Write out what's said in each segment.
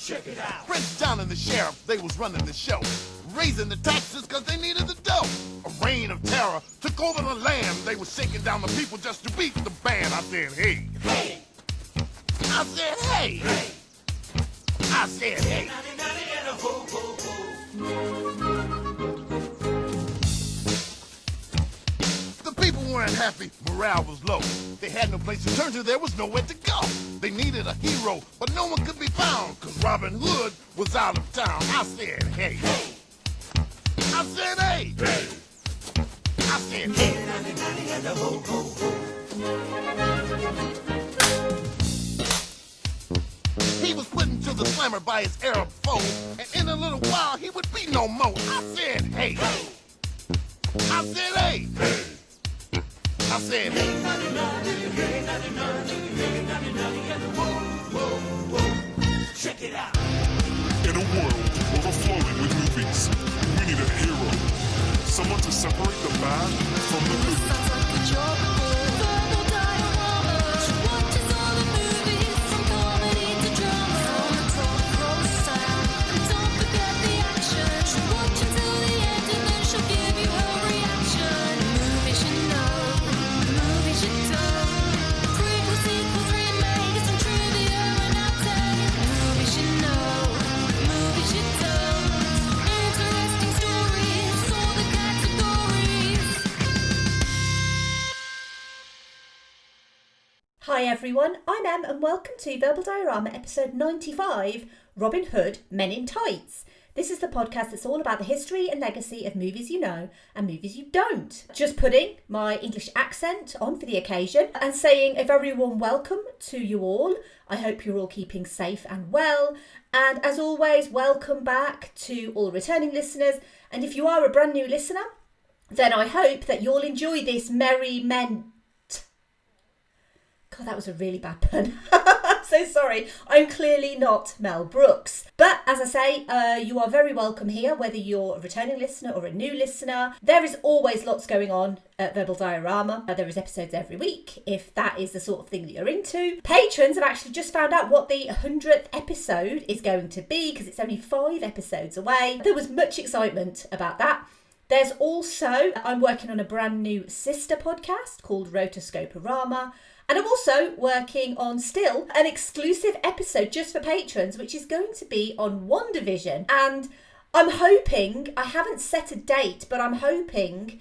Check it out. Prince John and the sheriff, they was running the show, raising the taxes cause they needed the dough. A reign of terror took over the land. They were shaking down the people just to beat the band. I said, hey. Hey. I said, hey. Hey. I said, hey. And a ho, ho, ho. The people weren't happy, morale was low. They had no place to turn to, there was nowhere to go. They needed a hero, but no one could be found, cause Robin Hood was out of town. I said, hey. Hey. I said, hey. Hey. I said, hey. And a ho, ho, ho. He was put into the slammer by his Arab foe, and in a little while he would be no more. I said, hey. I said, hey. I said, hey. Check it out. In a world overflowing with movies, we need a hero. Someone to separate the bad from the good. Hi everyone, I'm Em and welcome to Verbal Diorama episode 95, Robin Hood, Men in Tights. This is the podcast that's all about the history and legacy of movies you know and movies you don't. Just putting my English accent on for the occasion and saying a very warm welcome to you all. I hope you're all keeping safe and well. And as always, welcome back to all returning listeners. And if you are a brand new listener, then I hope that you'll enjoy this merry men... God, that was a really bad pun. I'm so sorry. I'm clearly not Mel Brooks. But as I say, you are very welcome here, whether you're a returning listener or a new listener. There is always lots going on at Verbal Diorama. There is episodes every week, if that is the sort of thing that you're into. Patrons have actually just found out what the 100th episode is going to be, because it's only 5 episodes away. There was much excitement about that. There's also, I'm working on a brand new sister podcast called Rotoscoperama. And I'm also working on still an exclusive episode just for patrons, which is going to be on WandaVision. And I'm hoping, I haven't set a date, but I'm hoping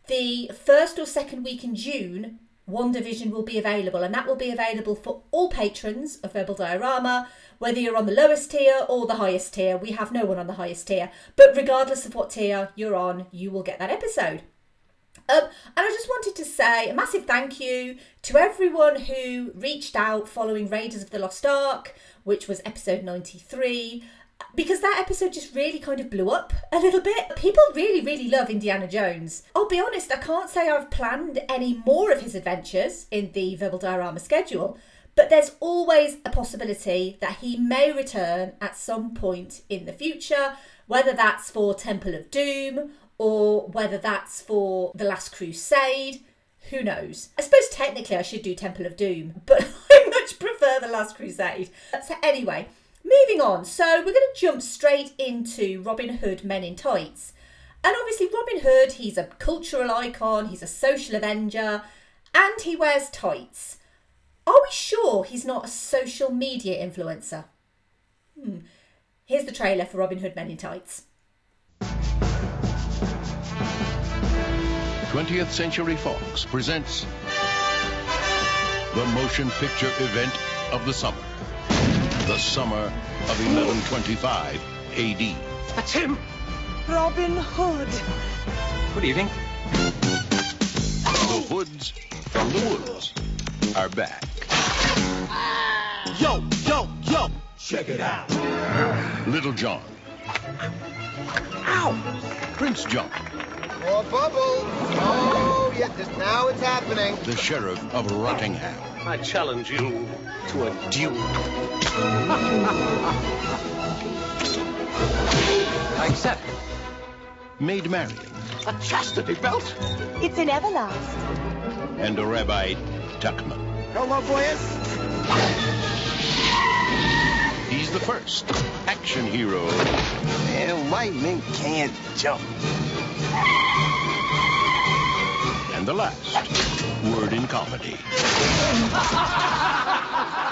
the first or second week in June, WandaVision will be available. And that will be available for all patrons of Verbal Diorama, whether you're on the lowest tier or the highest tier. We have no one on the highest tier. But regardless of what tier you're on, you will get that episode. And I just wanted to say a massive thank you to everyone who reached out following Raiders of the Lost Ark, which was episode 93, because that episode just really kind of blew up a little bit. People really, really love Indiana Jones. I'll be honest, I can't say I've planned any more of his adventures in the Verbal Diorama schedule, but there's always a possibility that he may return at some point in the future, whether that's for Temple of Doom or whether that's for The Last Crusade, who knows? I suppose technically I should do Temple of Doom, but I much prefer The Last Crusade. So anyway, moving on. So we're going to jump straight into Robin Hood, Men in Tights. And obviously Robin Hood, he's a cultural icon, he's a social avenger, and he wears tights. Are we sure he's not a social media influencer? Here's the trailer for Robin Hood, Men in Tights. 20th Century Fox presents the motion picture event of the summer. The summer of 1125 AD. That's him! Robin Hood. Good evening. The Hoods from the woods are back. Yo, yo, yo. Check it out. Little John. Ow! Prince John. More bubbles. Oh, yeah, just now it's happening. The Sheriff of Rottingham. I challenge you to a duel. I accept. Maid Marian. A chastity belt? It's an everlast. And a Rabbi Tuckman. Hello, boys. He's He's the first action hero And white men can't jump. and the last word in comedy.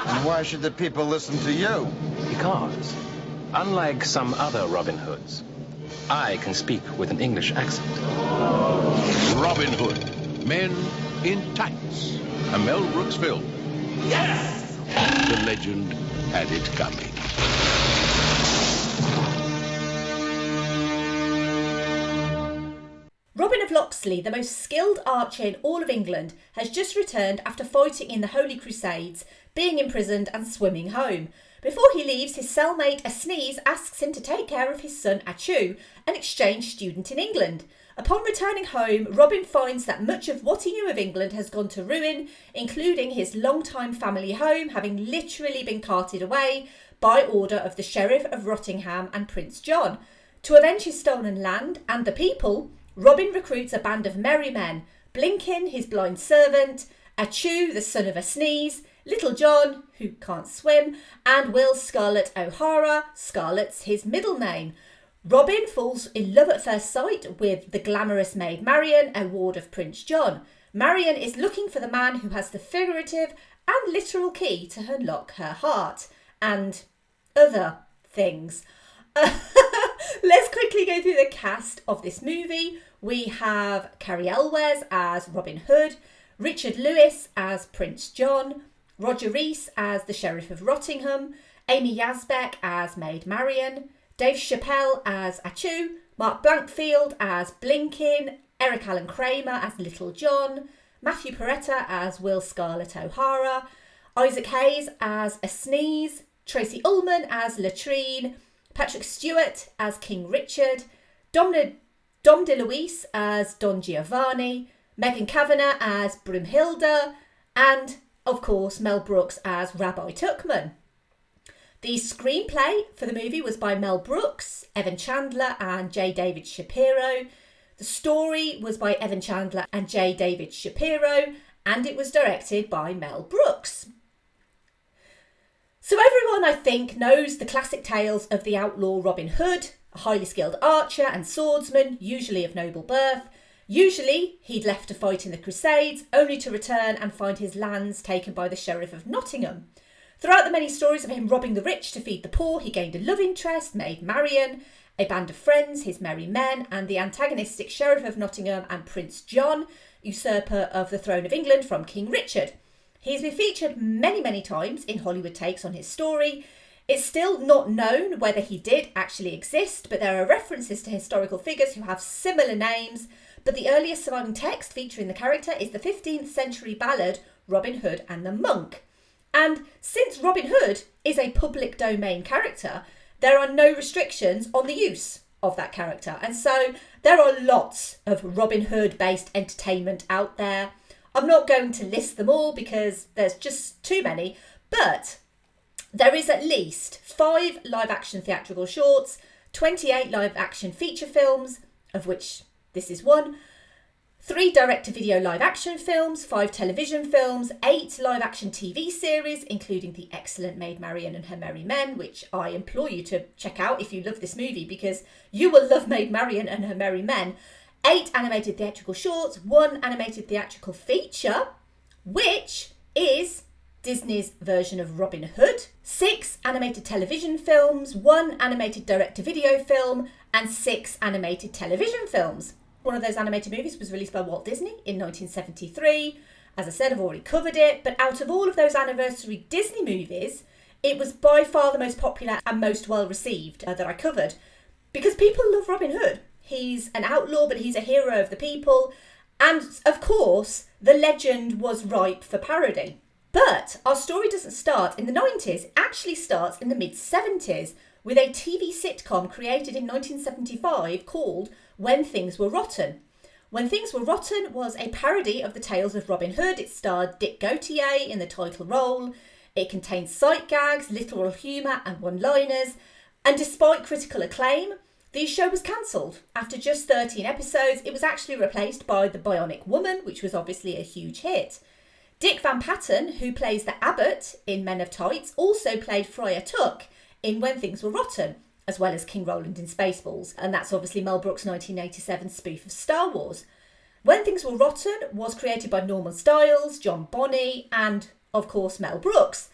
And why should the people listen to you? Because, unlike some other Robin Hoods, I can speak with an English accent. Robin Hood, Men in Tights, a Mel Brooks film. Yes! The legend had it coming. Robin of Locksley, the most skilled archer in all of England, has just returned after fighting in the Holy Crusades, being imprisoned and swimming home. Before he leaves, his cellmate, a sneeze, asks him to take care of his son, Achu, an exchange student in England. Upon returning home, Robin finds that much of what he knew of England has gone to ruin, including his long-time family home having literally been carted away by order of the Sheriff of Rottingham and Prince John. To avenge his stolen land and the people, Robin recruits a band of merry men: Blinkin, his blind servant, Achu, the son of a sneeze, Little John, who can't swim, and Will Scarlet O'Hara. Scarlet's his middle name. Robin falls in love at first sight with the glamorous maid Marian, a ward of Prince John. Marian is looking for the man who has the figurative and literal key to unlock her heart, and other things. Let's quickly go through the cast of this movie. We have Carrie Elwes as Robin Hood, Richard Lewis as Prince John, Roger Rees as the Sheriff of Rottingham, Amy Yazbek as Maid Marian, Dave Chappelle as Achu, Mark Blankfield as Blinkin, Eric Allen Kramer as Little John, Matthew Peretta as Will Scarlet O'Hara, Isaac Hayes as a Sneeze, Tracy Ullman as Latrine, Patrick Stewart as King Richard, Dom DeLuise as Don Giovanni, Megan Kavanagh as Brimhilda, and, of course, Mel Brooks as Rabbi Tuckman. The screenplay for the movie was by Mel Brooks, Evan Chandler and J. David Shapiro. The story was by Evan Chandler and J. David Shapiro, and it was directed by Mel Brooks. So everyone, I think, knows the classic tales of the outlaw Robin Hood, a highly skilled archer and swordsman, usually of noble birth. Usually, he'd left to fight in the Crusades, only to return and find his lands taken by the Sheriff of Nottingham. Throughout the many stories of him robbing the rich to feed the poor, he gained a love interest, Maid Marian, a band of friends, his merry men, and the antagonistic Sheriff of Nottingham and Prince John, usurper of the throne of England from King Richard. He's been featured many, many times in Hollywood takes on his story. It's still not known whether he did actually exist, but there are references to historical figures who have similar names. But the earliest surviving text featuring the character is the 15th century ballad Robin Hood and the Monk. And since Robin Hood is a public domain character, there are no restrictions on the use of that character. And so there are lots of Robin Hood based entertainment out there. I'm not going to list them all because there's just too many, but there is at least 5 live action theatrical shorts, 28 live action feature films, of which this is one, 3 direct-to-video live-action films, 5 television films, 8 live-action TV series, including the excellent Maid Marian and Her Merry Men, which I implore you to check out if you love this movie, because you will love Maid Marian and Her Merry Men. 8 animated theatrical shorts, 1 animated theatrical feature, which is Disney's version of Robin Hood, 6 animated television films, 1 animated direct-to-video film, and 6 animated television films. One of those animated movies was released by Walt Disney in 1973. As I said, I've already covered it, but out of all of those anniversary Disney movies, it was by far the most popular and most well received that I covered, because people love Robin Hood. He's an outlaw, but he's a hero of the people, and of course, the legend was ripe for parody. But our story doesn't start in the 90s, it actually starts in the mid-70s, with a TV sitcom created in 1975 called When Things Were Rotten. When Things Were Rotten was a parody of the tales of Robin Hood. It starred Dick Gautier in the title role. It contained sight gags, literal humour and one-liners. And despite critical acclaim, the show was cancelled. After just 13 episodes, it was actually replaced by The Bionic Woman, which was obviously a huge hit. Dick Van Patten, who plays the Abbot in Men of Tights, also played Friar Tuck in When Things Were Rotten, as well as King Roland in Spaceballs, and that's obviously Mel Brooks' 1987 spoof of Star Wars. When Things Were Rotten was created by Norman Stiles, John Bonney, and, of course, Mel Brooks.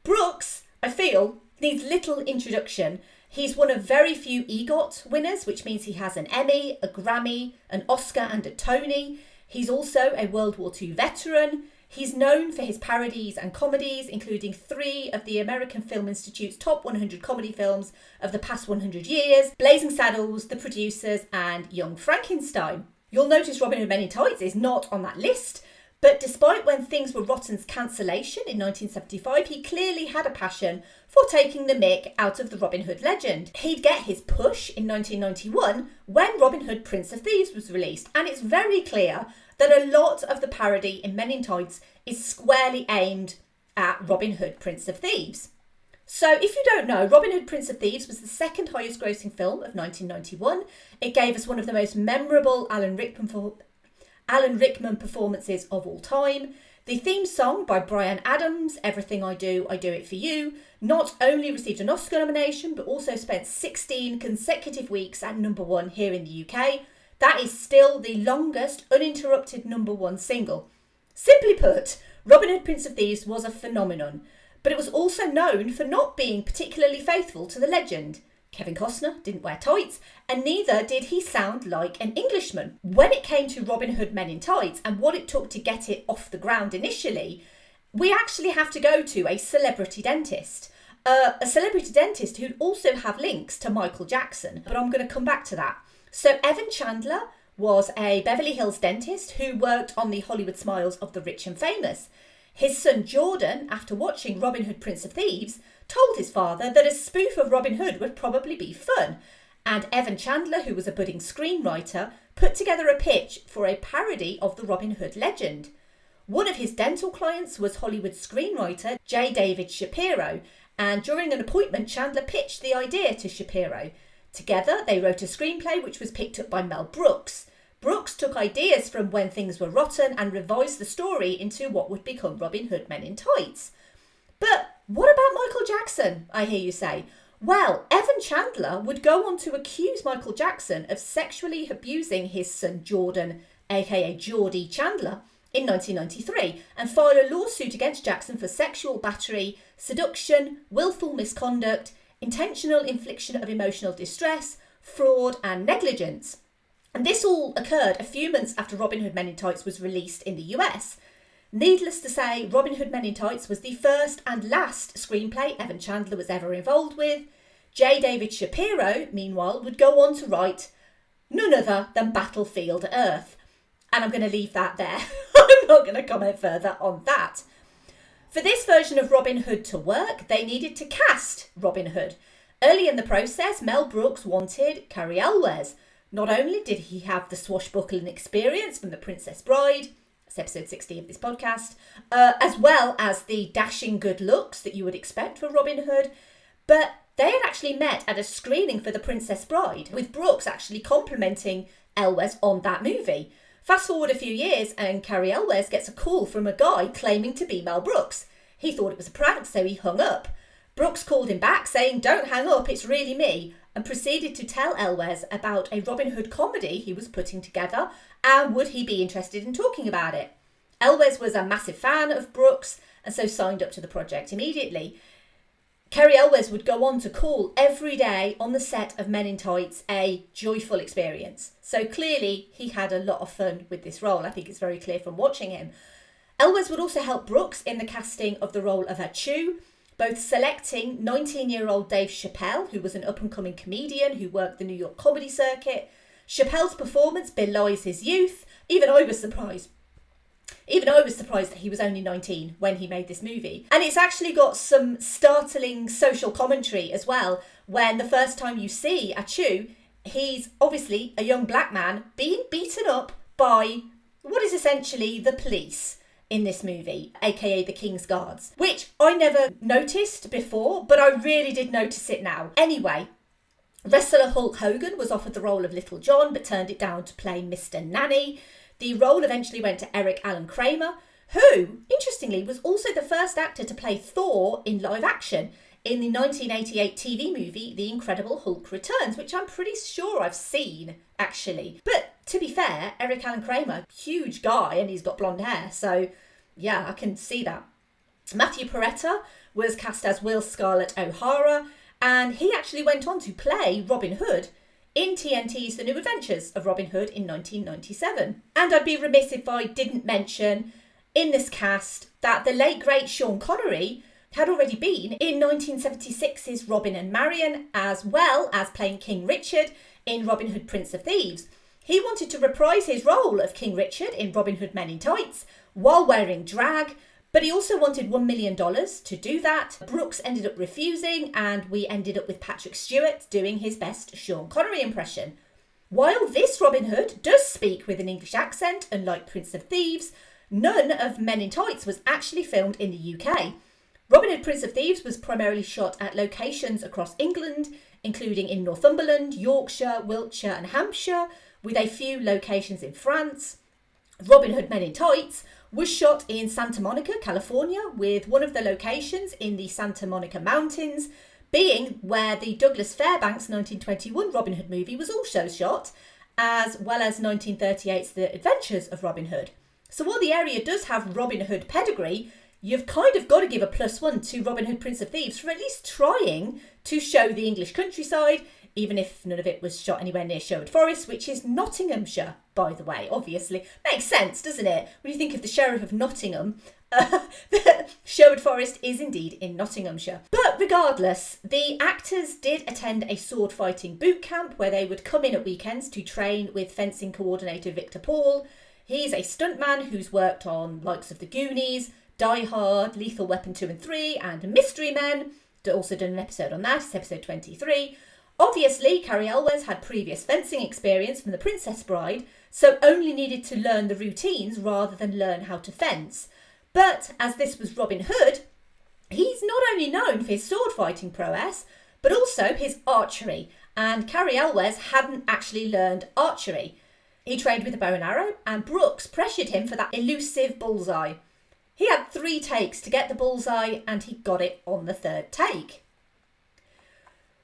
Brooks, I feel, needs little introduction. He's one of very few EGOT winners, which means he has an Emmy, a Grammy, an Oscar and a Tony. He's also a World War II veteran. He's known for his parodies and comedies, including 3 of the American Film Institute's top 100 comedy films of the past 100 years, Blazing Saddles, The Producers, and Young Frankenstein. You'll notice Robin Hood Men in Tights is not on that list, but despite When Things Were Rotten's cancellation in 1975, he clearly had a passion for taking the mick out of the Robin Hood legend. He'd get his push in 1991 when Robin Hood Prince of Thieves was released, and it's very clear that a lot of the parody in Men in Tights is squarely aimed at Robin Hood Prince of Thieves. So if you don't know, Robin Hood Prince of Thieves was the second highest grossing film of 1991. It gave us one of the most memorable Alan Rickman performances of all time. The theme song by Bryan Adams, Everything I Do It For You, not only received an Oscar nomination, but also spent 16 consecutive weeks at #1 here in the UK. That is still the longest uninterrupted #1 single. Simply put, Robin Hood Prince of Thieves was a phenomenon, but it was also known for not being particularly faithful to the legend. Kevin Costner didn't wear tights, and neither did he sound like an Englishman. When it came to Robin Hood Men in Tights and what it took to get it off the ground initially, we actually have to go to a celebrity dentist. A celebrity dentist who'd also have links to Michael Jackson, but I'm going to come back to that. So Evan Chandler was a Beverly Hills dentist who worked on the Hollywood smiles of the rich and famous. His son Jordan, after watching Robin Hood Prince of Thieves, told his father that a spoof of Robin Hood would probably be fun. And Evan Chandler, who was a budding screenwriter, put together a pitch for a parody of the Robin Hood legend. One of his dental clients was Hollywood screenwriter J. David Shapiro, and during an appointment, Chandler pitched the idea to Shapiro. Together, they wrote a screenplay which was picked up by Mel Brooks. Brooks took ideas from When Things Were Rotten and revised the story into what would become Robin Hood Men in Tights. But what about Michael Jackson, I hear you say? Well, Evan Chandler would go on to accuse Michael Jackson of sexually abusing his son Jordan, aka Geordie Chandler, in 1993 and file a lawsuit against Jackson for sexual battery, seduction, willful misconduct, intentional infliction of emotional distress, fraud and negligence. And this all occurred a few months after Robin Hood Men in Tights was released in the US. Needless to say, Robin Hood Men in Tights was the first and last screenplay Evan Chandler was ever involved with. J. David Shapiro, meanwhile, would go on to write none other than Battlefield Earth. And I'm going to leave that there. I'm not going to comment further on that. For this version of Robin Hood to work, they needed to cast Robin Hood. Early in the process, Mel Brooks wanted Cary Elwes. Not only did he have the swashbuckling experience from The Princess Bride, that's episode 60 of this podcast, as well as the dashing good looks that you would expect for Robin Hood, but they had actually met at a screening for The Princess Bride, with Brooks actually complimenting Elwes on that movie. Fast forward a few years and Cary Elwes gets a call from a guy claiming to be Mel Brooks. He thought it was a prank, so he hung up. Brooks called him back saying, "Don't hang up, it's really me," and proceeded to tell Elwes about a Robin Hood comedy he was putting together and would he be interested in talking about it. Elwes was a massive fan of Brooks and so signed up to the project immediately. Cary Elwes would go on to call every day on the set of Men in Tights a joyful experience. So clearly he had a lot of fun with this role. I think it's very clear from watching him. Elwes would also help Brooks in the casting of the role of Achoo, both selecting 19-year-old Dave Chappelle, who was an up-and-coming comedian who worked the New York comedy circuit. Chappelle's performance belies his youth. Even I was surprised that he was only 19 when he made this movie. And it's actually got some startling social commentary as well, when the first time you see Achoo, he's obviously a young black man being beaten up by what is essentially the police in this movie, aka the King's Guards, which I never noticed before, but I really did notice it now. Anyway, wrestler Hulk Hogan was offered the role of Little John, but turned it down to play Mr. Nanny. The role eventually went to Eric Allen Kramer, who, interestingly, was also the first actor to play Thor in live action. in the 1988 TV movie The Incredible Hulk Returns, which I'm pretty sure I've seen, actually. But to be fair, Eric Allen Kramer, huge guy, and he's got blonde hair, so yeah, I can see that. Matthew Peretta was cast as Will Scarlett O'Hara, and he actually went on to play Robin Hood in TNT's The New Adventures of Robin Hood in 1997. And I'd be remiss if I didn't mention in this cast that the late great Sean Connery had already been in 1976's Robin and Marian, as well as playing King Richard in Robin Hood Prince of Thieves. He wanted to reprise his role of King Richard in Robin Hood Men in Tights while wearing drag, but he also wanted $1 million to do that. Brooks ended up refusing, and we ended up with Patrick Stewart doing his best Sean Connery impression. While this Robin Hood does speak with an English accent, unlike Prince of Thieves, none of Men in Tights was actually filmed in the UK. Robin Hood Prince of Thieves was primarily shot at locations across England, including in Northumberland, Yorkshire, Wiltshire and Hampshire, with a few locations in France. Robin Hood Men in Tights was shot in Santa Monica, California, with one of the locations in the Santa Monica Mountains being where the Douglas Fairbanks 1921 Robin Hood movie was also shot, as well as 1938's The Adventures of Robin Hood. So while the area does have Robin Hood pedigree, you've kind of got to give a +1 to Robin Hood Prince of Thieves for at least trying to show the English countryside, even if none of it was shot anywhere near Sherwood Forest, which is Nottinghamshire, by the way, obviously. Makes sense, doesn't it? When you think of the Sheriff of Nottingham, Sherwood Forest is indeed in Nottinghamshire. But regardless, the actors did attend a sword fighting boot camp where they would come in at weekends to train with fencing coordinator Victor Paul. He's a stuntman who's worked on likes of The Goonies, Die Hard, Lethal Weapon 2 and 3, and Mystery Men. Also done an episode on that, it's episode 23. Obviously, Carrie Elwes had previous fencing experience from The Princess Bride, so only needed to learn the routines rather than learn how to fence. But as this was Robin Hood, he's not only known for his sword fighting prowess, but also his archery, and Carrie Elwes hadn't actually learned archery. He trained with a bow and arrow, and Brooks pressured him for that elusive bullseye. He had 3 takes to get the bullseye, and he got it on the 3rd take.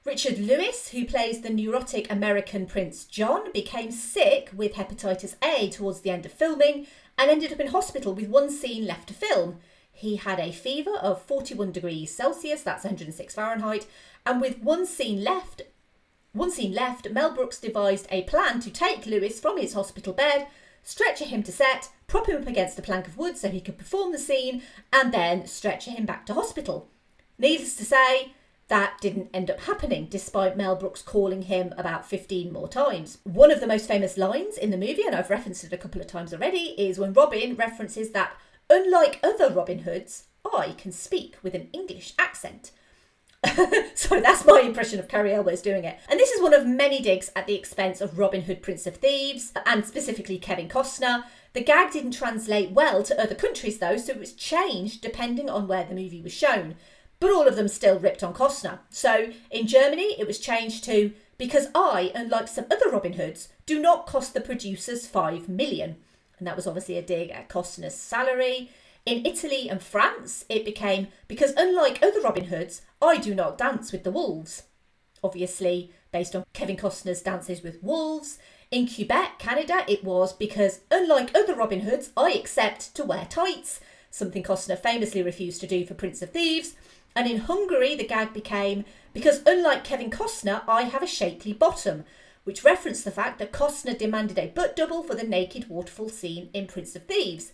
Richard Lewis, who plays the neurotic American Prince John, became sick with hepatitis A towards the end of filming and ended up in hospital with 1 scene left to film. He had a fever of 41 degrees Celsius, that's 106 Fahrenheit, and with one scene left, Mel Brooks devised a plan to take Lewis from his hospital bed, stretcher him to set, prop him up against a plank of wood so he could perform the scene, and then stretcher him back to hospital. Needless to say, that didn't end up happening, despite Mel Brooks calling him about 15 more times. One of the most famous lines in the movie, and I've referenced it a couple of times already, is when Robin references that, unlike other Robin Hoods, I can speak with an English accent. So that's my impression of Carrie Elwes doing it. And this is one of many digs at the expense of Robin Hood Prince of Thieves, and specifically Kevin Costner. The gag didn't translate well to other countries though, so it was changed depending on where the movie was shown. But all of them still ripped on Costner. So in Germany, it was changed to, because I, unlike some other Robin Hoods, do not cost the producers $5 million. And that was obviously a dig at Costner's salary. In Italy and France, it became, because unlike other Robin Hoods, I do not dance with the wolves. Obviously, based on Kevin Costner's dances with wolves. In Quebec, Canada, it was because, unlike other Robin Hoods, I accept to wear tights, something Costner famously refused to do for Prince of Thieves. And in Hungary, the gag became, because unlike Kevin Costner, I have a shapely bottom, which referenced the fact that Costner demanded a butt double for the naked waterfall scene in Prince of Thieves.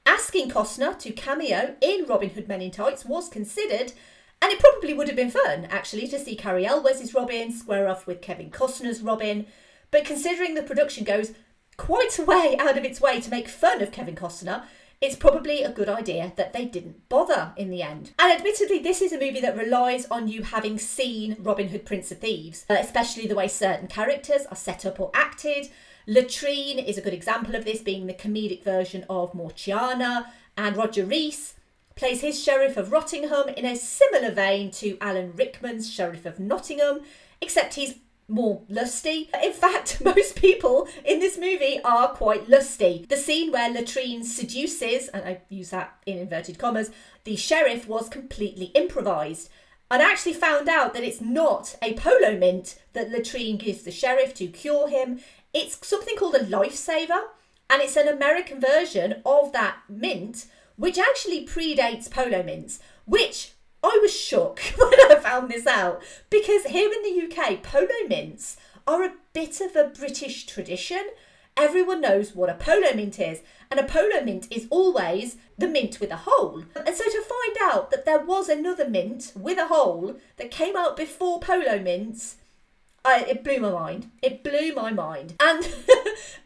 Asking Costner to cameo in Robin Hood Men in Tights was considered, and it probably would have been fun, actually, to see Carrie Elwes' Robin square off with Kevin Costner's Robin, but considering the production goes quite a way out of its way to make fun of Kevin Costner, it's probably a good idea that they didn't bother in the end. And admittedly, this is a movie that relies on you having seen Robin Hood Prince of Thieves, especially the way certain characters are set up or acted. Latrine is a good example of this, being the comedic version of Morciana, and Roger Rees plays his Sheriff of Rottingham in a similar vein to Alan Rickman's Sheriff of Nottingham, except he's more lusty. In fact, most people in this movie are quite lusty. The scene where Latrine seduces, and I use that in inverted commas, the sheriff was completely improvised. and I actually found out that it's not a polo mint that Latrine gives the sheriff to cure him. It's something called a lifesaver, and it's an American version of that mint, which actually predates polo mints, which I was shook when I found this out, because here in the UK, polo mints are a bit of a British tradition. Everyone knows what a polo mint is, and a polo mint is always the mint with a hole. And so to find out that there was another mint with a hole that came out before polo mints, it blew my mind. It blew my mind. And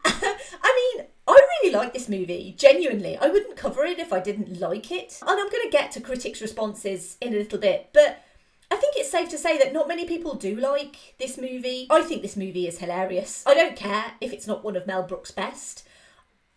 I mean, I really like this movie, genuinely. I wouldn't cover it if I didn't like it. And I'm going to get to critics' responses in a little bit, but I think it's safe to say that not many people do like this movie. I think this movie is hilarious. I don't care if it's not one of Mel Brooks' best.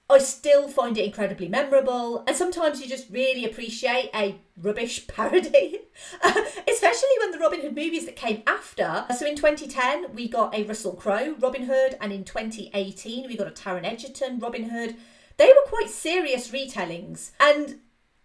I still find it incredibly memorable, and sometimes you just really appreciate a rubbish parody, especially when the Robin Hood movies that came after. So in 2010, we got a Russell Crowe Robin Hood, and in 2018, we got a Taron Egerton Robin Hood. They were quite serious retellings, and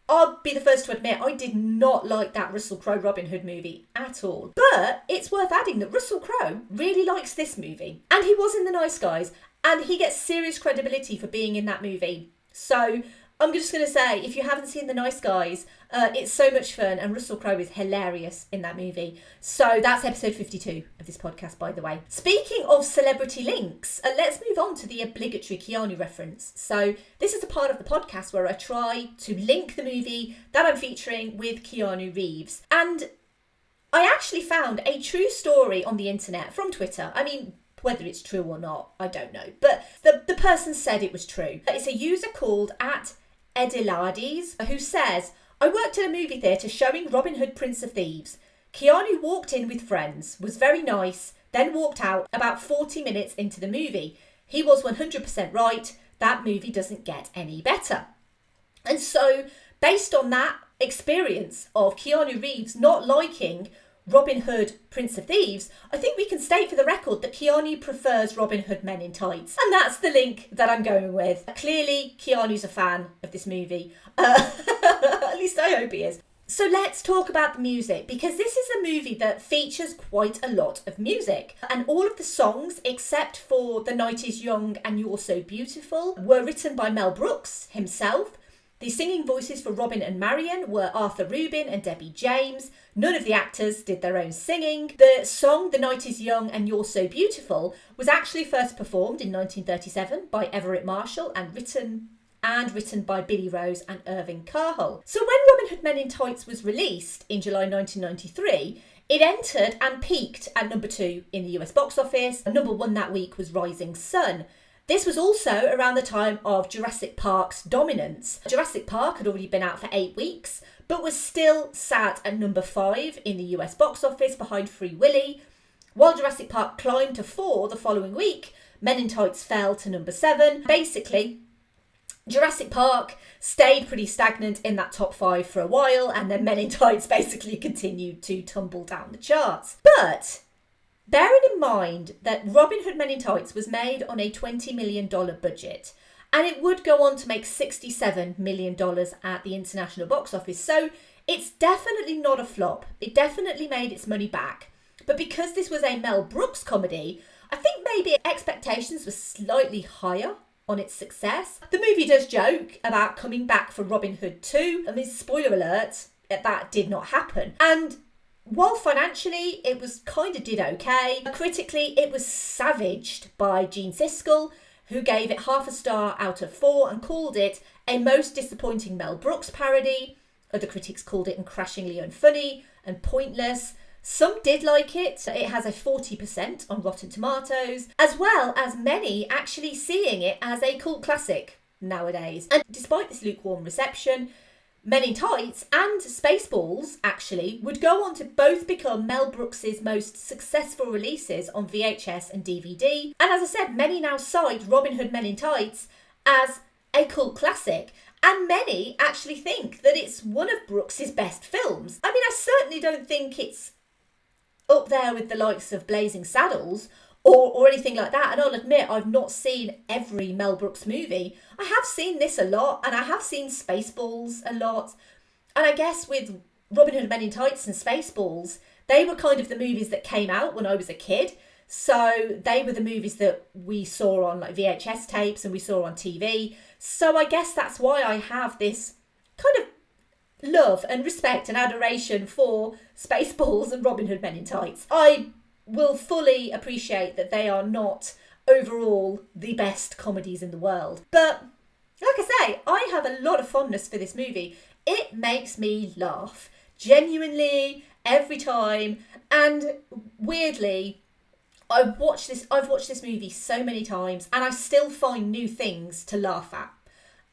I'll be the first to admit I did not like that Russell Crowe Robin Hood movie at all. But it's worth adding that Russell Crowe really likes this movie, and he was in The Nice Guys, and he gets serious credibility for being in that movie. So I'm just going to say, if you haven't seen The Nice Guys, it's so much fun, and Russell Crowe is hilarious in that movie. So that's episode 52 of this podcast, by the way. Speaking of celebrity links, let's move on to the obligatory Keanu reference. So this is a part of the podcast where I try to link the movie that I'm featuring with Keanu Reeves. And I actually found a true story on the internet from Twitter. I mean, whether it's true or not, I don't know. But the person said it was true. It's a user called @Edilades who says, I worked at a movie theatre showing Robin Hood Prince of Thieves. Keanu walked in with friends, was very nice, then walked out about 40 minutes into the movie. He was 100% right. That movie doesn't get any better. And so, based on that experience of Keanu Reeves not liking Robin Hood, Prince of Thieves, I think we can state for the record that Keanu prefers Robin Hood Men in Tights. And that's the link that I'm going with. Clearly, Keanu's a fan of this movie. At least I hope he is. So let's talk about the music, because this is a movie that features quite a lot of music. And all of the songs, except for The Night Is Young and You're So Beautiful, were written by Mel Brooks himself. The singing voices for Robin and Marion were Arthur Rubin and Debbie James. None of the actors did their own singing. The song The Night Is Young and You're So Beautiful was actually first performed in 1937 by Everett Marshall and written by Billy Rose and Irving Carhull. So when Robin Hood Men in Tights was released in July 1993, it entered and peaked at number 2 in the US box office. Number 1 that week was Rising Sun. This was also around the time of Jurassic Park's dominance. Jurassic Park had already been out for 8 weeks, but was still sat at number 5 in the US box office behind Free Willy. While Jurassic Park climbed to 4 the following week, Men in Tights fell to number 7. Basically, Jurassic Park stayed pretty stagnant in that top 5 for a while, and then Men in Tights basically continued to tumble down the charts. But bearing in mind that Robin Hood Men in Tights was made on a $20 million budget, and it would go on to make $67 million at the international box office, so it's definitely not a flop. It definitely made its money back. But because this was a Mel Brooks comedy, I think maybe expectations were slightly higher on its success. The movie does joke about coming back for Robin Hood 2. I mean, spoiler alert, that did not happen. And while financially it was kind of did okay, critically it was savaged by Gene Siskel, who gave it half a star out of 4 and called it a most disappointing Mel Brooks parody. Other critics called it crashingly unfunny and pointless. Some did like it. It has a 40% on Rotten Tomatoes, as well as many actually seeing it as a cult classic nowadays. And despite this lukewarm reception, Men in Tights and Spaceballs actually would go on to both become Mel Brooks's most successful releases on VHS and DVD. And as I said, many now cite Robin Hood Men in Tights as a cult classic. And many actually think that it's one of Brooks's best films. I mean, I certainly don't think it's up there with the likes of Blazing Saddles or anything like that. And I'll admit, I've not seen every Mel Brooks movie. I have seen this a lot, and I have seen Spaceballs a lot. And I guess with Robin Hood Men in Tights and Spaceballs, they were kind of the movies that came out when I was a kid. So they were the movies that we saw on like VHS tapes and we saw on TV. So I guess that's why I have this kind of love and respect and adoration for Spaceballs and Robin Hood Men in Tights. I will fully appreciate that they are not overall the best comedies in the world. But like I say, I have a lot of fondness for this movie. It makes me laugh, genuinely, every time. And weirdly, I've watched this movie so many times and I still find new things to laugh at.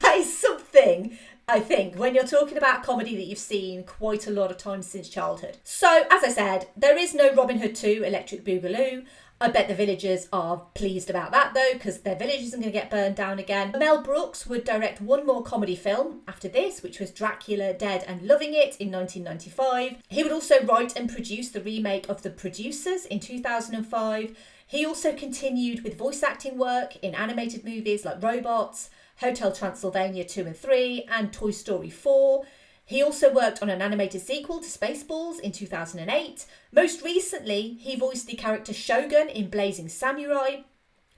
That is something, I think, when you're talking about comedy that you've seen quite a lot of times since childhood. So, as I said, there is no Robin Hood 2 Electric Boogaloo. I bet the villagers are pleased about that though, because their village isn't going to get burned down again. Mel Brooks would direct one more comedy film after this, which was Dracula, Dead and Loving It in 1995. He would also write and produce the remake of The Producers in 2005. He also continued with voice acting work in animated movies like Robots, Hotel Transylvania 2 and 3 and Toy Story 4. He also worked on an animated sequel to Spaceballs in 2008. Most recently, he voiced the character Shogun in Blazing Samurai.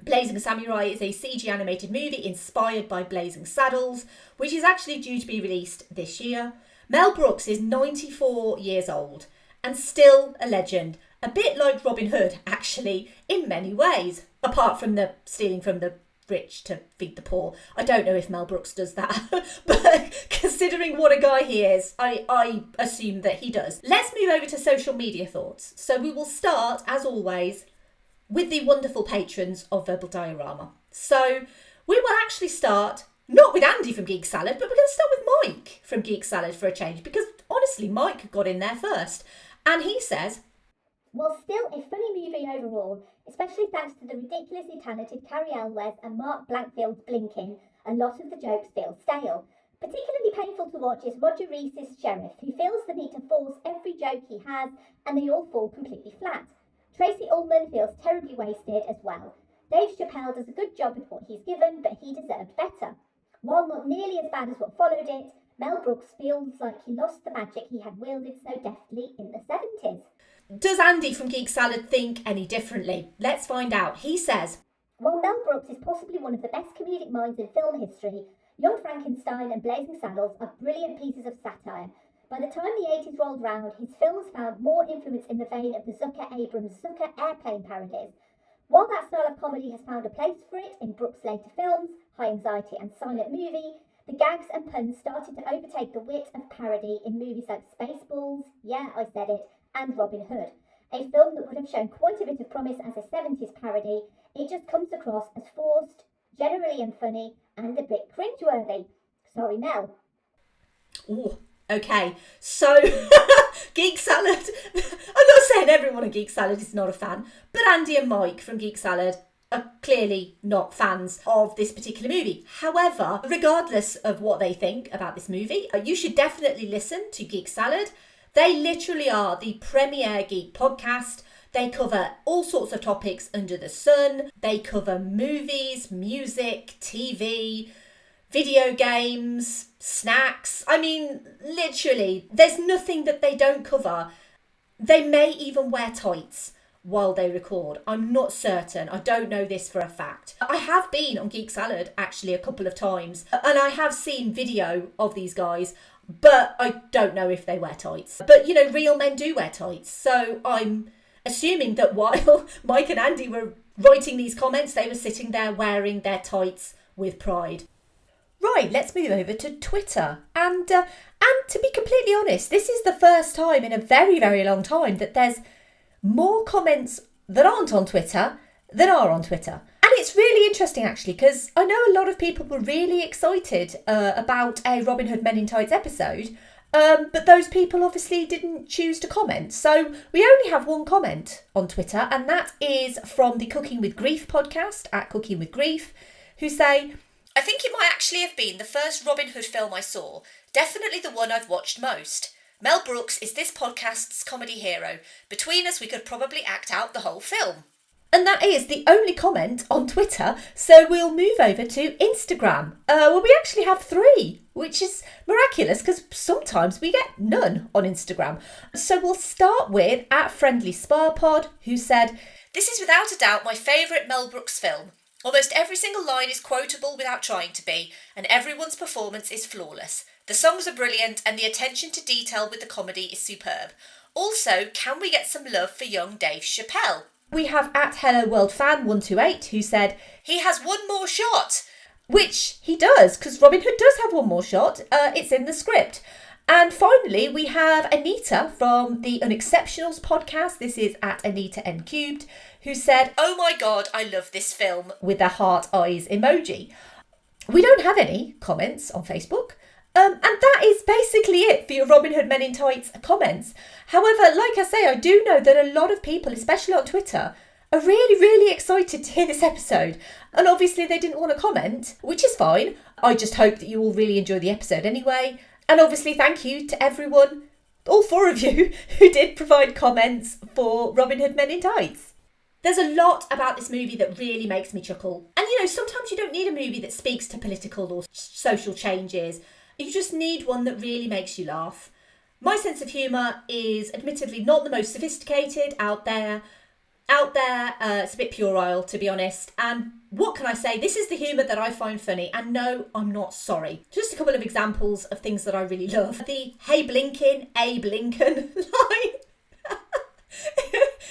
Blazing Samurai is a CG animated movie inspired by Blazing Saddles, which is actually due to be released this year. Mel Brooks is 94 years old and still a legend, a bit like Robin Hood, actually, in many ways, apart from the stealing from the rich to feed the poor. I don't know if Mel Brooks does that, but considering what a guy he is, I assume that he does. Let's move over to social media thoughts. So we will start, as always, with the wonderful patrons of Verbal Diorama. So we will actually start, not with Andy from Geek Salad, but we're going to start with Mike from Geek Salad for a change, because honestly, Mike got in there first. And he says, well, still a funny movie overall, especially thanks to the ridiculously talented Carrie Elwes and Mark Blankfield's blinking. A lot of the jokes feel stale. Particularly painful to watch is Roger Reese's sheriff, who feels the need to force every joke he has, and they all fall completely flat. Tracy Ullman feels terribly wasted as well. Dave Chappelle does a good job with what he's given, but he deserved better. While not nearly as bad as what followed it, Mel Brooks feels like he lost the magic he had wielded so deftly in the 70s. Does Andy from Geek Salad think any differently? Let's find out. He says, while Mel Brooks is possibly one of the best comedic minds in film history, Young Frankenstein and Blazing Saddles are brilliant pieces of satire. By the time the 80s rolled round, his films found more influence in the vein of the Zucker-Abrams Zucker airplane parodies. While that style of comedy has found a place for it in Brooks' later films, High Anxiety and Silent Movie, the gags and puns started to overtake the wit of parody in movies like Spaceballs, yeah, I said it, and Robin Hood. A film that would have shown quite a bit of promise as a 70s parody, it just comes across as forced, generally unfunny, and a bit cringeworthy. Sorry, Mel. Oh, okay. So, Geek Salad, I'm not saying everyone on Geek Salad is not a fan, but Andy and Mike from Geek Salad are clearly not fans of this particular movie. However, regardless of what they think about this movie, you should definitely listen to Geek Salad. They literally are the premier geek podcast. They cover all sorts of topics under the sun. They cover movies, music, TV, video games, snacks. I mean, literally, there's nothing that they don't cover. They may even wear tights while they record. I'm not certain. I don't know this for a fact. I have been on Geek Salad actually a couple of times, and I have seen video of these guys, but I don't know if they wear tights. But, you know, real men do wear tights. So I'm assuming that while Mike and Andy were writing these comments, they were sitting there wearing their tights with pride. Right, let's move over to Twitter. And to be completely honest, this is the first time in a very, very long time that there's more comments that aren't on Twitter than are on Twitter. And it's really interesting, actually, because I know a lot of people were really excited about a Robin Hood Men in Tights episode, but those people obviously didn't choose to comment. So we only have one comment on Twitter, and that is from the Cooking with Grief podcast, at Cooking with Grief, who say, I think it might actually have been the first Robin Hood film I saw, definitely the one I've watched most. Mel Brooks is this podcast's comedy hero. Between us, we could probably act out the whole film. And that is the only comment on Twitter, so we'll move over to Instagram. Well, we actually have 3. which is miraculous because sometimes we get none on Instagram. So we'll start with @FriendlySparPod, who said, "This is without a doubt my favourite Mel Brooks film. Almost every single line is quotable without trying to be, and everyone's performance is flawless. The songs are brilliant and the attention to detail with the comedy is superb. Also, can we get some love for young Dave Chappelle?" We have @HelloWorldFan128 who said, "He has one more shot," which he does, because Robin Hood does have one more shot. It's in the script. And finally, we have Anita from the Unexceptionals podcast. This is @AnitaN3, who said, "Oh my God, I love this film," with a heart eyes emoji. We don't have any comments on Facebook. And that is basically it for your Robin Hood Men in Tights comments. However, like I say, I do know that a lot of people, especially on Twitter, are really, really excited to hear this episode. And obviously they didn't want to comment, which is fine. I just hope that you all really enjoy the episode anyway. And obviously thank you to everyone, all 4 of you, who did provide comments for Robin Hood Men in Tights. There's a lot about this movie that really makes me chuckle. And sometimes you don't need a movie that speaks to political or social changes. You just need one that really makes you laugh. My sense of humour is admittedly not the most sophisticated out there. It's a bit puerile, to be honest. And what can I say? This is the humour that I find funny. And no, I'm not sorry. Just a couple of examples of things that I really love. The "Hey Blinkin', Abe Lincoln" line.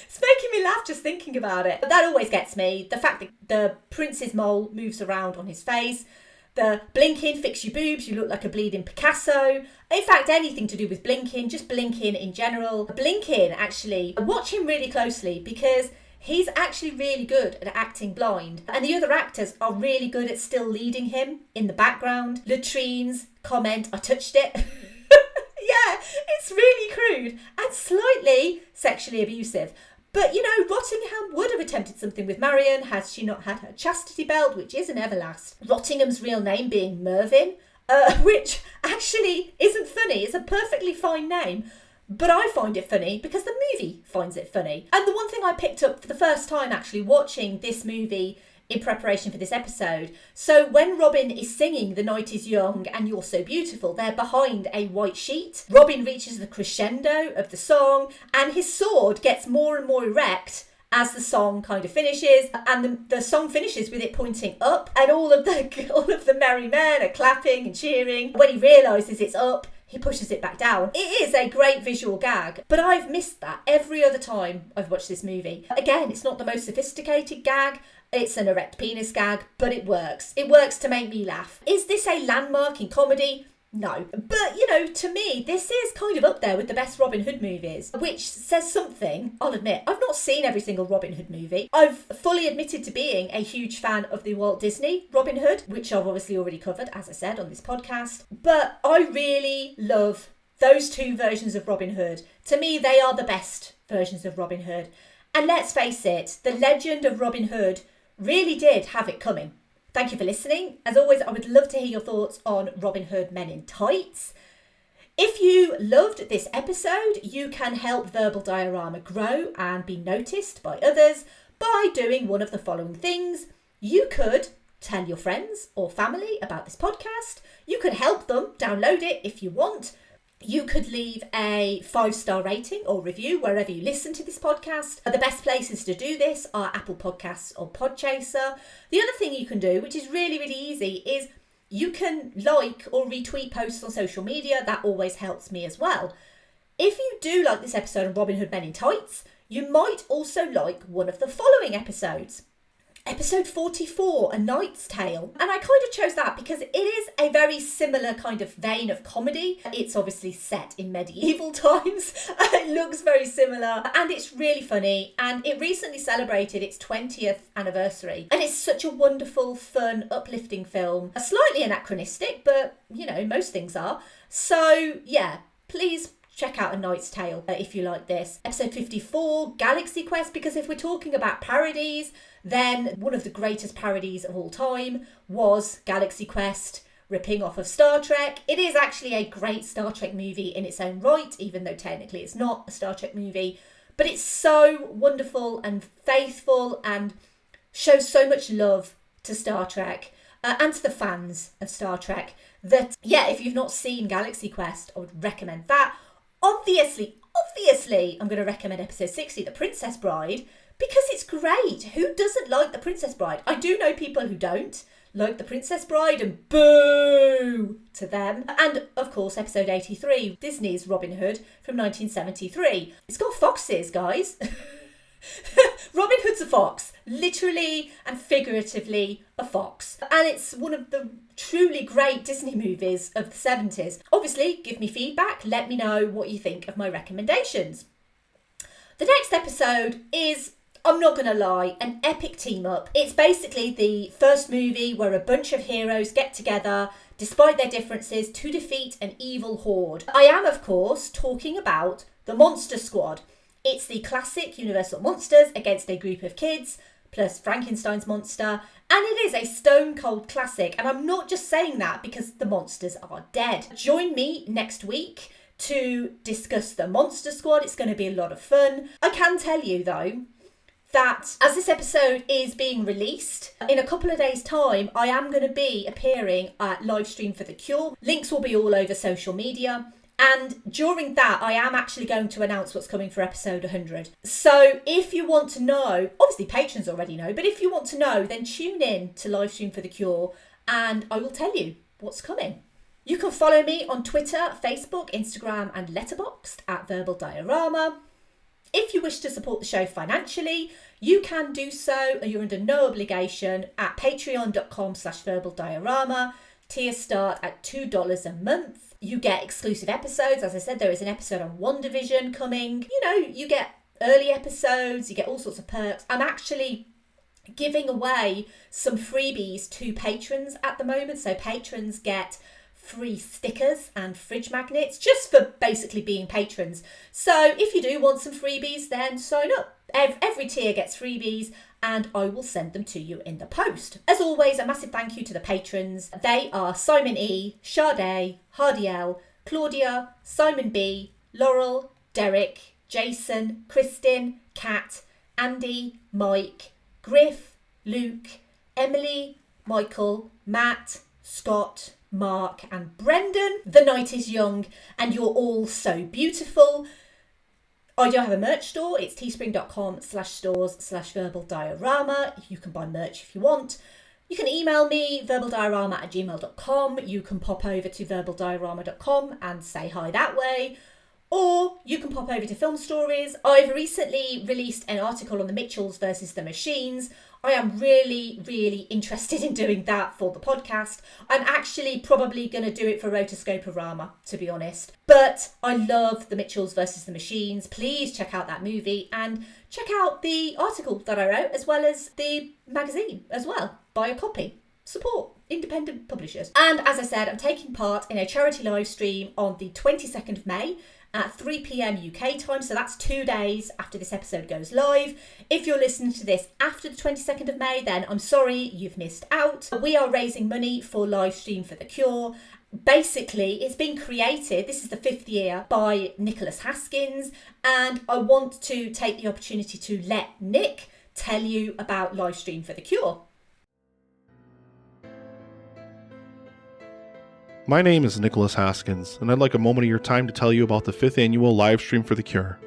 It's making me laugh just thinking about it. But that always gets me. The fact that the prince's mole moves around on his face. The "Blinkin', fix your boobs, you look like a bleeding Picasso." In fact, anything to do with blinking, just blinking in general. Blinking, actually, watch him really closely because he's actually really good at acting blind. And the other actors are really good at still leading him in the background. Latrine's comment, "I touched it." Yeah, it's really crude and slightly sexually abusive. But, Rottingham would have attempted something with Marion had she not had her chastity belt, which is an everlast. Rottingham's real name being Mervyn, which actually isn't funny. It's a perfectly fine name. But I find it funny because the movie finds it funny. And the one thing I picked up for the first time actually watching this movie in preparation for this episode. So when Robin is singing "The Night is Young and You're So Beautiful," they're behind a white sheet. Robin reaches the crescendo of the song and his sword gets more and more erect as the song kind of finishes, and the song finishes with it pointing up, and all of the merry men are clapping and cheering. When he realises it's up, he pushes it back down. It is a great visual gag, but I've missed that every other time I've watched this movie. Again, it's not the most sophisticated gag. It's an erect penis gag, but it works. It works to make me laugh. Is this a landmark in comedy? No. But, to me, this is kind of up there with the best Robin Hood movies, which says something. I'll admit, I've not seen every single Robin Hood movie. I've fully admitted to being a huge fan of the Walt Disney Robin Hood, which I've obviously already covered, as I said, on this podcast. But I really love those 2 versions of Robin Hood. To me, they are the best versions of Robin Hood. And let's face it, the legend of Robin Hood really did have it coming. Thank you for listening. As always, I would love to hear your thoughts on Robin Hood Men in Tights. If you loved this episode, you can help Verbal Diorama grow and be noticed by others by doing one of the following things. You could tell your friends or family about this podcast. You could help them download it if you want. You could leave a 5-star rating or review wherever you listen to this podcast. The best places to do this are Apple Podcasts or Podchaser. The other thing you can do, which is really, really easy, is you can like or retweet posts on social media. That always helps me as well. If you do like this episode of Robin Hood Men in Tights, you might also like one of the following episodes. Episode 44, A Knight's Tale. And I kind of chose that because it is a very similar kind of vein of comedy. It's obviously set in medieval times. It looks very similar and it's really funny. And it recently celebrated its 20th anniversary. And it's such a wonderful, fun, uplifting film. Slightly anachronistic, but most things are. So yeah, please check out A Knight's Tale if you like this. Episode 54, Galaxy Quest, because if we're talking about parodies, then one of the greatest parodies of all time was Galaxy Quest, ripping off of Star Trek. It is actually a great Star Trek movie in its own right, even though technically it's not a Star Trek movie. But it's so wonderful and faithful and shows so much love to Star Trek. and to the fans of Star Trek that, yeah, if you've not seen Galaxy Quest, I would recommend that. Obviously, I'm going to recommend episode 60, The Princess Bride, because it's great. Who doesn't like The Princess Bride? I do know people who don't like The Princess Bride, and boo to them. And of course, episode 83, Disney's Robin Hood from 1973. It's got foxes, guys. Robin Hood's a fox, literally and figuratively a fox. And it's one of the truly great Disney movies of the 70s. Obviously, give me feedback. Let me know what you think of my recommendations. The next episode is, I'm not going to lie, an epic team up. It's basically the first movie where a bunch of heroes get together, despite their differences, to defeat an evil horde. I am, of course, talking about the Monster Squad. It's the classic Universal monsters against a group of kids, plus Frankenstein's monster, and it is a stone cold classic. And I'm not just saying that because the monsters are dead. Join me next week to discuss the Monster Squad. It's going to be a lot of fun. I can tell you, though, that as this episode is being released, in a couple of days' time, I am going to be appearing at Livestream for the Cure. Links will be all over social media. And during that, I am actually going to announce what's coming for episode 100. So if you want to know, obviously patrons already know, but if you want to know, then tune in to Livestream for the Cure and I will tell you what's coming. You can follow me on Twitter, Facebook, Instagram and Letterboxd at Verbal Diorama. If you wish to support the show financially, you can do so, and you're under no obligation, at patreon.com/verbaldiorama. Tiers start at $2 a month. You get exclusive episodes. As I said, there is an episode on WandaVision coming. You know, you get early episodes, you get all sorts of perks. I'm actually giving away some freebies to patrons at the moment. So patrons get free stickers and fridge magnets just for basically being patrons. So if you do want some freebies, then sign up. Every tier gets freebies and I will send them to you in the post. As always, a massive thank you to the patrons. They are Simon E, Sade, Hardy L, Claudia, Simon B, Laurel, Derek, Jason, Kristin, Kat, Andy, Mike, Griff, Luke, Emily, Michael, Matt, Scott, Mark and Brendan. The night is young and you're all so beautiful. I do have a merch store. It's teespring.com/stores/verbaldiorama. You can buy merch if you want. You can email me, verbaldiorama@gmail.com. You can pop over to verbaldiorama.com and say hi that way. Or you can pop over to Film Stories. I've recently released an article on the Mitchells versus the Machines. I am really, really interested in doing that for the podcast. I'm actually probably going to do it for Rotoscope-orama, to be honest. But I love the Mitchells versus the Machines. Please check out that movie and check out the article that I wrote, as well as the magazine as well. Buy a copy. Support independent publishers. And as I said, I'm taking part in a charity live stream on the 22nd of May at 3 p.m. UK time, so that's 2 days after this episode goes live. If you're listening to this after the 22nd of May, then I'm sorry, you've missed out. We are raising money for Livestream for the Cure. Basically, it's been created, this is the 5th year, by Nicholas Haskins, and I want to take the opportunity to let Nick tell you about Livestream for the Cure. My name is Nicholas Haskins, and I'd like a moment of your time to tell you about the 5th annual Livestream for the Cure.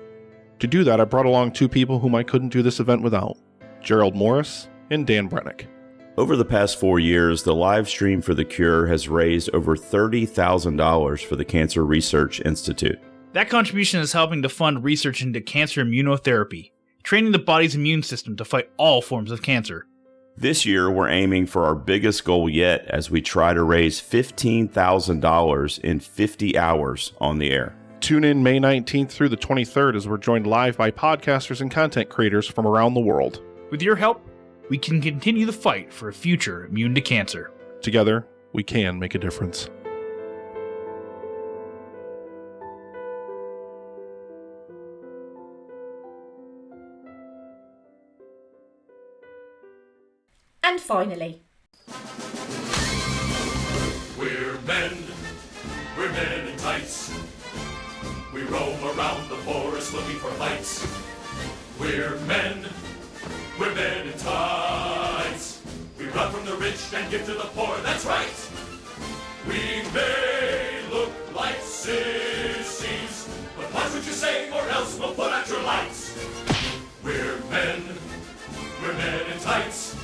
To do that, I brought along 2 people whom I couldn't do this event without, Gerald Morris and Dan Brennick. Over the past 4 years, the Livestream for the Cure has raised over $30,000 for the Cancer Research Institute. That contribution is helping to fund research into cancer immunotherapy, training the body's immune system to fight all forms of cancer. This year, we're aiming for our biggest goal yet as we try to raise $15,000 in 50 hours on the air. Tune in May 19th through the 23rd as we're joined live by podcasters and content creators from around the world. With your help, we can continue the fight for a future immune to cancer. Together, we can make a difference. And finally, We're men in tights. We roam around the forest looking for fights. We're men in tights. We rob from the rich and give to the poor, that's right. We may look like sissies, but watch what you say or else we'll put out your lights. We're men in tights,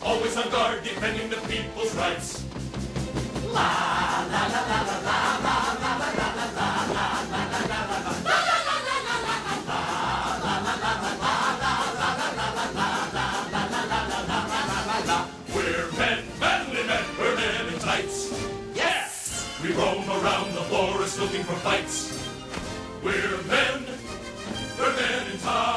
always on guard defending the people's rights. La la la la la la la la la la la la la la la. We roam around the forest looking for fights. We're men in tights.